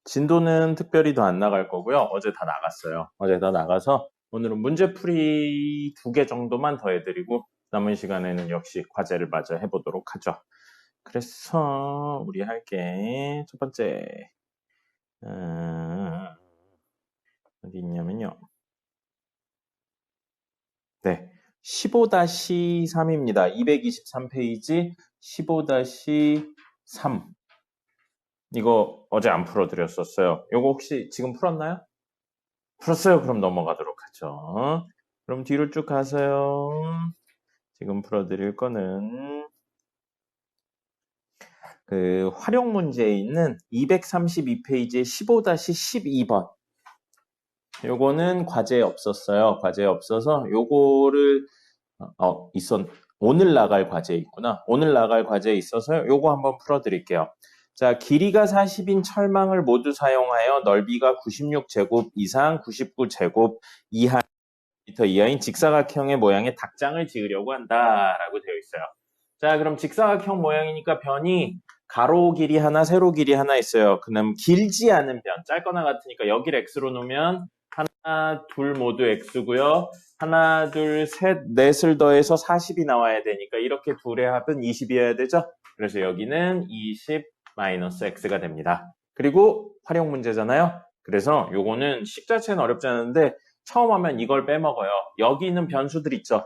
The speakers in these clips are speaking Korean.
진도는 특별히 더 안 나갈 거고요. 어제 다 나갔어요. 어제 다 나가서 오늘은 문제풀이 2개 정도만 더 해드리고 남은 시간에는 역시 과제를 마저 해보도록 하죠. 그래서 우리 할게 첫 번째 어디 있냐면요. 네, 15-3입니다. 223페이지 15-3 이거 어제 안 풀어드렸었어요. 이거 혹시 지금 풀었나요? 풀었어요. 그럼 넘어가도록 하죠. 그럼 뒤로 쭉 가세요. 지금 풀어드릴 거는 그 활용 문제에 있는 232페이지의 15-12번. 요거는 과제에 없었어요. 과제에 없어서 요거를 오늘 나갈 과제에 있구나. 오늘 나갈 과제에 있어서 요거 한번 풀어드릴게요. 자, 길이가 40인 철망을 모두 사용하여 넓이가 96제곱 이상 99제곱 이하 미터 이하인 직사각형의 모양의 닭장을 지으려고 한다라고 되어 있어요. 자, 그럼 직사각형 모양이니까 변이 가로 길이 하나, 세로 길이 하나 있어요. 그럼 길지 않은 변, 짧거나 같으니까 여기를 x로 놓으면 하나, 둘 모두 x고요. 하나, 둘, 셋, 넷을 더해서 40이 나와야 되니까 이렇게 둘의 합은 20이어야 되죠? 그래서 여기는 20 마이너스 x가 됩니다. 그리고 활용 문제잖아요. 그래서 요거는 식 자체는 어렵지 않은데 처음 하면 이걸 빼먹어요. 여기 있는 변수들 있죠?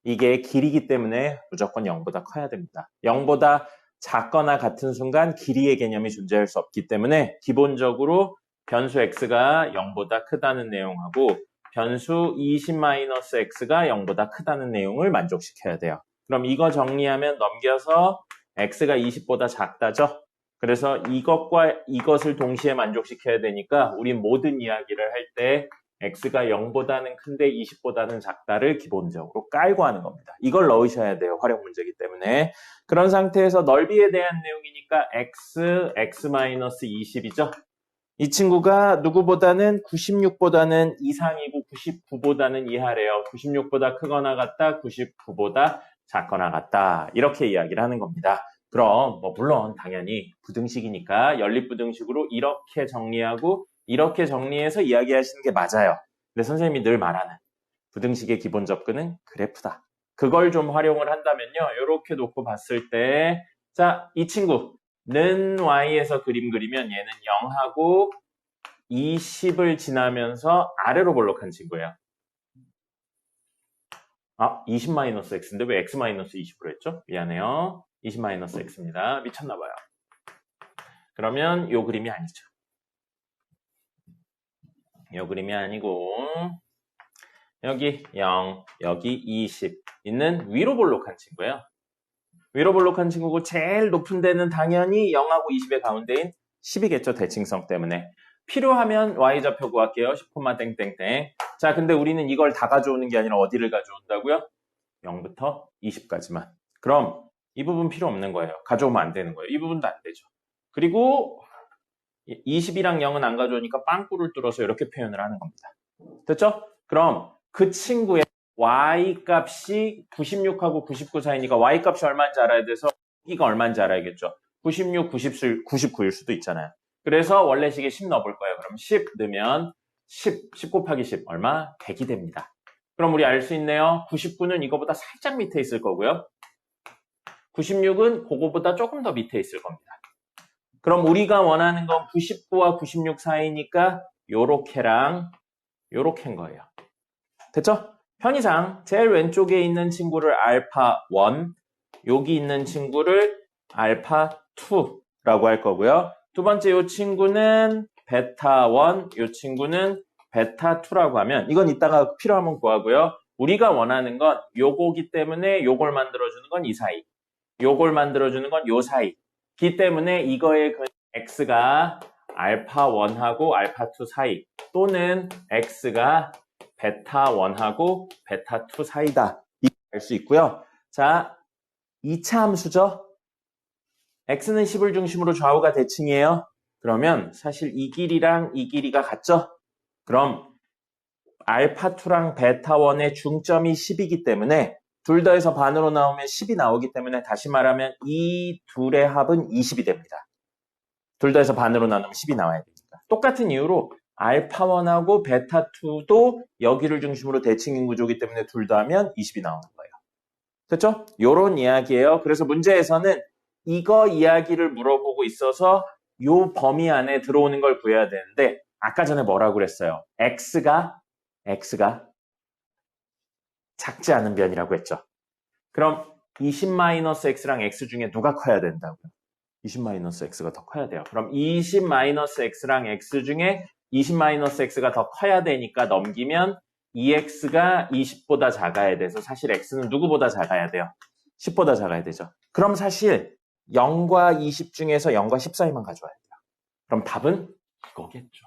이게 길이기 때문에 무조건 0보다 커야 됩니다. 0보다 작거나 같은 순간 길이의 개념이 존재할 수 없기 때문에 기본적으로 변수 x가 0보다 크다는 내용하고 변수 20-x가 0보다 크다는 내용을 만족시켜야 돼요. 그럼 이거 정리하면 넘겨서 x가 20보다 작다죠? 그래서 이것과 이것을 동시에 만족시켜야 되니까 우리 모든 이야기를 할 때 x가 0보다는 큰데 20보다는 작다를 기본적으로 깔고 하는 겁니다. 이걸 넣으셔야 돼요. 활용 문제이기 때문에. 그런 상태에서 넓이에 대한 내용이니까 x-20이죠. 이 친구가 누구보다는 96보다는 이상이고 99보다는 이하래요. 96보다 크거나 같다, 99보다 작거나 같다. 이렇게 이야기를 하는 겁니다. 그럼 물론 당연히 부등식이니까 연립부등식으로 이렇게 정리하고 이렇게 정리해서 이야기하시는 게 맞아요. 근데 선생님이 늘 말하는 부등식의 기본 접근은 그래프다. 그걸 좀 활용을 한다면요. 이렇게 놓고 봤을 때 자, 이 친구는 y에서 그림 그리면 얘는 0하고 20을 지나면서 아래로 볼록한 친구예요. 20-x인데 왜 x-20으로 했죠? 미안해요. 20-x입니다. 미쳤나봐요. 그러면 이 그림이 아니죠. 이 그림이 아니고 여기 0, 여기 20 있는 위로 볼록한 친구예요. 위로 볼록한 친구고 제일 높은 데는 당연히 0하고 20의 가운데인 10이겠죠. 대칭성 때문에. 필요하면 y좌표 구할게요. 10, 땡땡땡. 자, 근데 우리는 이걸 다 가져오는 게 아니라 어디를 가져온다고요? 0부터 20까지만. 그럼 이 부분 필요 없는 거예요. 가져오면 안 되는 거예요. 이 부분도 안 되죠. 그리고 20이랑 0은 안 가져오니까 빵꾸를 뚫어서 이렇게 표현을 하는 겁니다. 됐죠? 그럼 그 친구의 y값이 96하고 99 사이니까 y값이 얼마인지 알아야 돼서 이가 얼마인지 알아야겠죠. 96, 99일 수도 있잖아요. 그래서 원래식에 10 넣어볼 거예요. 그럼 10 넣으면 10 곱하기 10 얼마? 100이 됩니다. 그럼 우리 알 수 있네요. 99는 이거보다 살짝 밑에 있을 거고요. 96은 그거보다 조금 더 밑에 있을 겁니다. 그럼 우리가 원하는 건 99와 96 사이니까 요렇게랑 요렇게인 거예요. 됐죠? 편의상 제일 왼쪽에 있는 친구를 알파1, 여기 있는 친구를 알파2라고 할 거고요. 두 번째 이 친구는 베타1, 이 친구는 베타2라고 하면 이건 이따가 필요하면 구하고요. 우리가 원하는 건 요거기 때문에 요걸 만들어주는 건 이 사이, 요걸 만들어주는 건 요 사이기 때문에 이거의 그 x가 알파1하고 알파2 사이 또는 x가 베타1하고 베타2 사이다. 이렇게 알 수 있고요. 자, 2차 함수죠. x는 10을 중심으로 좌우가 대칭이에요. 그러면 사실 이 길이랑 이 길이가 같죠? 그럼 알파2랑 베타1의 중점이 10이기 때문에 둘 더해서 반으로 나오면 10이 나오기 때문에 다시 말하면 이 둘의 합은 20이 됩니다. 둘 다 해서 반으로 나누면 10이 나와야 되니까. 똑같은 이유로 알파1하고 베타2도 여기를 중심으로 대칭인 구조이기 때문에 둘 다 하면 20이 나오는 거예요. 됐죠? 요런 이야기예요. 그래서 문제에서는 이거 이야기를 물어보고 있어서 요 범위 안에 들어오는 걸 구해야 되는데 아까 전에 뭐라고 그랬어요? x가 작지 않은 변이라고 했죠. 그럼 20-x랑 x 중에 누가 커야 된다고요? 20-x가 더 커야 돼요. 그럼 20-x랑 x 중에 20-x가 더 커야 되니까 넘기면 2x가 20보다 작아야 돼서 사실 x는 누구보다 작아야 돼요? 10보다 작아야 되죠. 그럼 사실 0과 20 중에서 0과 10 사이만 가져와야 돼요. 그럼 답은 이거겠죠.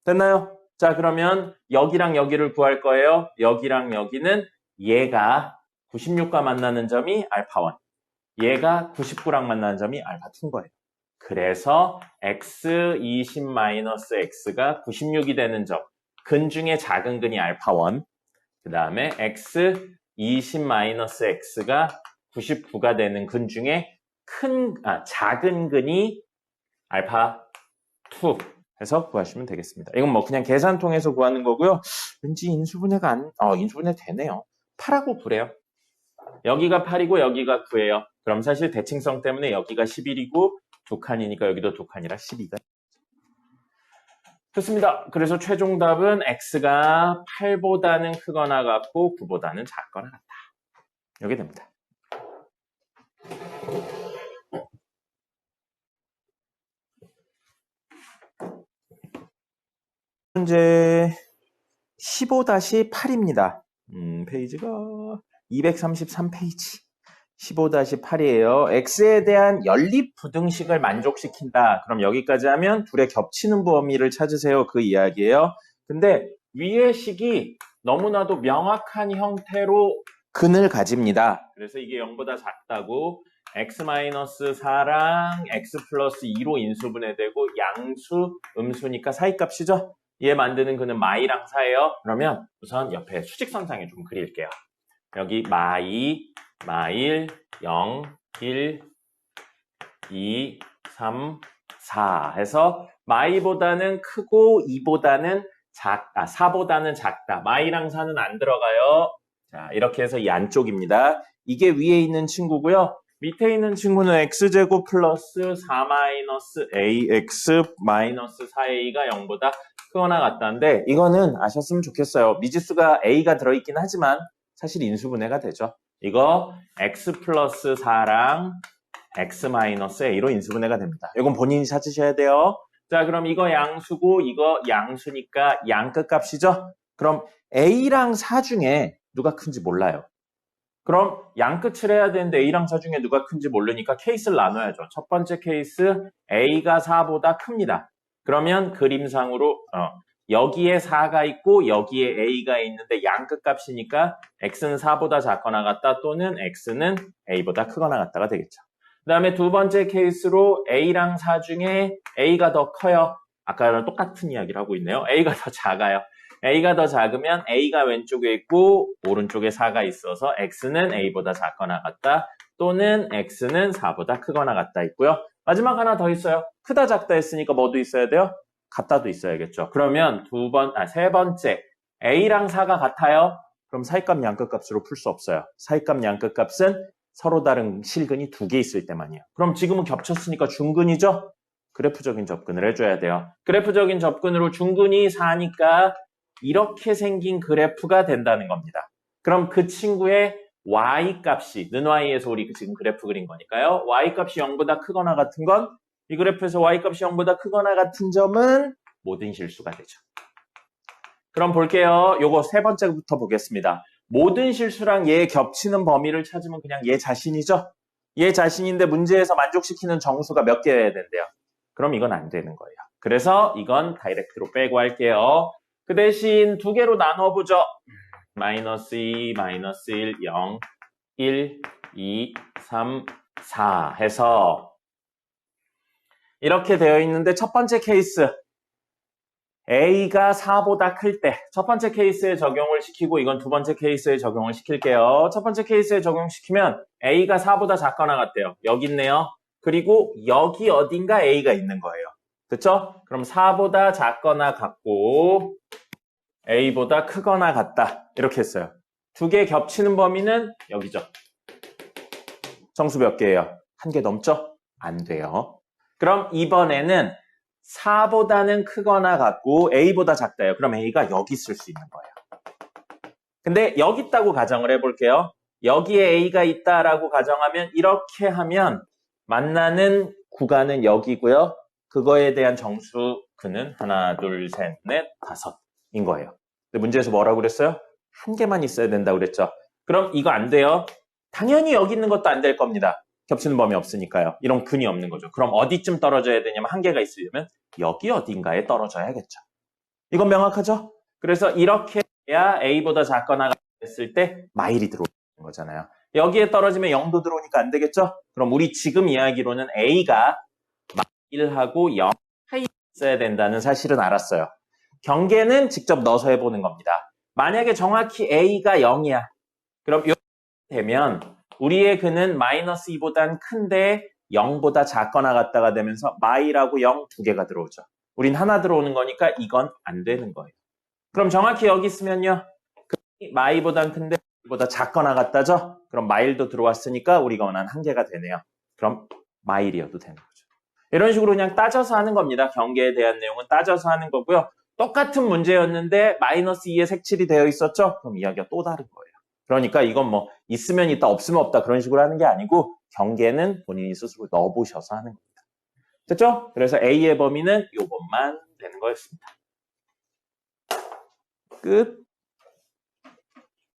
됐나요? 자, 그러면 여기랑 여기를 구할 거예요. 여기랑 여기는 얘가 96과 만나는 점이 알파1, 얘가 99랑 만나는 점이 알파2인 거예요. 그래서 x 20-x가 96이 되는 점, 근 중에 작은 근이 알파1, 그 다음에 x 20-x가 99가 되는 근 중에 작은 근이 알파2 해서 구하시면 되겠습니다. 이건 뭐 그냥 계산 통해서 구하는 거고요. 왠지 인수분해가 인수분해 되네요. 8하고 9래요. 여기가 8이고 여기가 9예요. 그럼 사실 대칭성 때문에 여기가 11이고 두 칸이니까 여기도 두 칸이라 12가. 좋습니다. 그래서 최종 답은 x가 8보다는 크거나 같고 9보다는 작거나 같다. 이게 됩니다. 문제 15-8입니다. 페이지가 233페이지. 15-8이에요. x에 대한 연립 부등식을 만족시킨다. 그럼 여기까지 하면 둘의 겹치는 범위를 찾으세요. 그 이야기예요. 근데 위의 식이 너무나도 명확한 형태로 근을 가집니다. 그래서 이게 0보다 작다고 x-4랑 x 플러스 2로 인수분해되고 양수, 음수니까 사이값이죠. 얘 만드는 근은 마이랑 4예요. 그러면 우선 옆에 수직선상에 좀 그릴게요. 여기 마이, 마일, 0, 1, 2, 3, 4 해서 마이보다는 크고 2보다는 4보다는 작다. 마이랑 4는 안 들어가요. 자, 이렇게 해서 이 안쪽입니다. 이게 위에 있는 친구고요. 밑에 있는 친구는 x제곱 플러스 4-ax 마이너스 4a가 0보다 크거나 같다는데 이거는 아셨으면 좋겠어요. 미지수가 a가 들어있긴 하지만 사실 인수분해가 되죠. 이거 x 플러스 4랑 x 마이너스 a로 인수분해가 됩니다. 이건 본인이 찾으셔야 돼요. 자, 그럼 이거 양수고 이거 양수니까 양끝 값이죠. 그럼 a랑 4 중에 누가 큰지 몰라요. 그럼 양끝을 해야 되는데 a랑 4 중에 누가 큰지 모르니까 케이스를 나눠야죠. 첫 번째 케이스 a가 4보다 큽니다. 그러면 그림상으로 여기에 4가 있고 여기에 a가 있는데 양끝 값이니까 x는 4보다 작거나 같다 또는 x는 a보다 크거나 같다가 되겠죠. 그 다음에 두 번째 케이스로 a랑 4 중에 a가 더 커요. 아까랑 똑같은 이야기를 하고 있네요. a가 더 작아요. a가 더 작으면 a가 왼쪽에 있고 오른쪽에 4가 있어서 x는 a보다 작거나 같다 또는 x는 4보다 크거나 같다 있고요. 마지막 하나 더 있어요. 크다 작다 했으니까 뭐도 있어야 돼요? 같다도 있어야겠죠. 그러면 세 번째 a랑 4가 같아요. 그럼 사이값 양끝 값으로 풀 수 없어요. 사이값 양끝 값은 서로 다른 실근이 2개 있을 때만이에요. 그럼 지금은 겹쳤으니까 중근이죠? 그래프적인 접근을 해줘야 돼요. 그래프적인 접근으로 중근이 4니까 이렇게 생긴 그래프가 된다는 겁니다. 그럼 그 친구의 y값이 는 y에서 우리 지금 그래프 그린 거니까요. y값이 0보다 크거나 같은 건 이 그래프에서 y값이 0보다 크거나 같은 점은 모든 실수가 되죠. 그럼 볼게요. 요거 세 번째부터 보겠습니다. 모든 실수랑 얘 겹치는 범위를 찾으면 그냥 얘 자신이죠? 얘 자신인데 문제에서 만족시키는 정수가 몇 개여야 된대요. 그럼 이건 안 되는 거예요. 그래서 이건 다이렉트로 빼고 할게요. 그 대신 두 개로 나눠보죠. 마이너스 2, 마이너스 1, 0, 1, 2, 3, 4 해서 이렇게 되어 있는데 첫 번째 케이스 A가 4보다 클 때 첫 번째 케이스에 적용을 시키고 이건 두 번째 케이스에 적용을 시킬게요. 첫 번째 케이스에 적용시키면 A가 4보다 작거나 같대요. 여기 있네요. 그리고 여기 어딘가 A가 있는 거예요. 그쵸? 그럼 4보다 작거나 같고 A보다 크거나 같다. 이렇게 했어요. 두 개 겹치는 범위는 여기죠. 정수 몇 개예요? 한 개 넘죠? 안 돼요. 그럼 이번에는 4보다는 크거나 같고 A보다 작다요. 그럼 A가 여기 있을 수 있는 거예요. 근데 여기 있다고 가정을 해볼게요. 여기에 A가 있다라고 가정하면 이렇게 하면 만나는 구간은 여기고요. 그거에 대한 정수는 하나, 둘, 셋, 넷, 다섯인 거예요. 근데 문제에서 뭐라고 그랬어요? 한 개만 있어야 된다고 그랬죠. 그럼 이거 안 돼요. 당연히 여기 있는 것도 안 될 겁니다. 겹치는 범위 없으니까요. 이런 근이 없는 거죠. 그럼 어디쯤 떨어져야 되냐면 한 개가 있으려면 여기 어딘가에 떨어져야겠죠. 이건 명확하죠? 그래서 이렇게 해야 A보다 작거나 같았을 때 마일이 들어오는 거잖아요. 여기에 떨어지면 0도 들어오니까 안 되겠죠? 그럼 우리 지금 이야기로는 A가 마일하고 0 사이에 있어야 된다는 사실은 알았어요. 경계는 직접 넣어서 해보는 겁니다. 만약에 정확히 A가 0이야. 그럼 이렇게 되면 우리의 근은 마이너스 2보단 큰데 0보다 작거나 같다가 되면서 마일하고 0 두 개가 들어오죠. 우린 하나 들어오는 거니까 이건 안 되는 거예요. 그럼 정확히 여기 있으면요. 마이보단 큰데 보다 작거나 같다죠? 그럼 마일도 들어왔으니까 우리가 원하는 한 개가 되네요. 그럼 마일이어도 되는 거죠. 이런 식으로 그냥 따져서 하는 겁니다. 경계에 대한 내용은 따져서 하는 거고요. 똑같은 문제였는데 마이너스 2에 색칠이 되어 있었죠? 그럼 이야기가 또 다른 거예요. 그러니까 이건 뭐 있으면 있다 없으면 없다 그런 식으로 하는 게 아니고 경계는 본인이 스스로 넣어보셔서 하는 겁니다. 됐죠? 그래서 A의 범위는 이것만 되는 거였습니다. 끝.